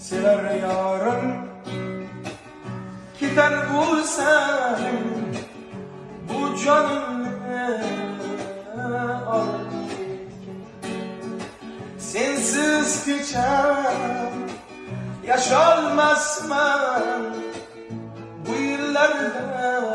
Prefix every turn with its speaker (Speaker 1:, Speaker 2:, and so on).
Speaker 1: sever yarın. Gider bu sen, bu canını alır. Sensiz geçen yaşanmaz mı bu yıllarda?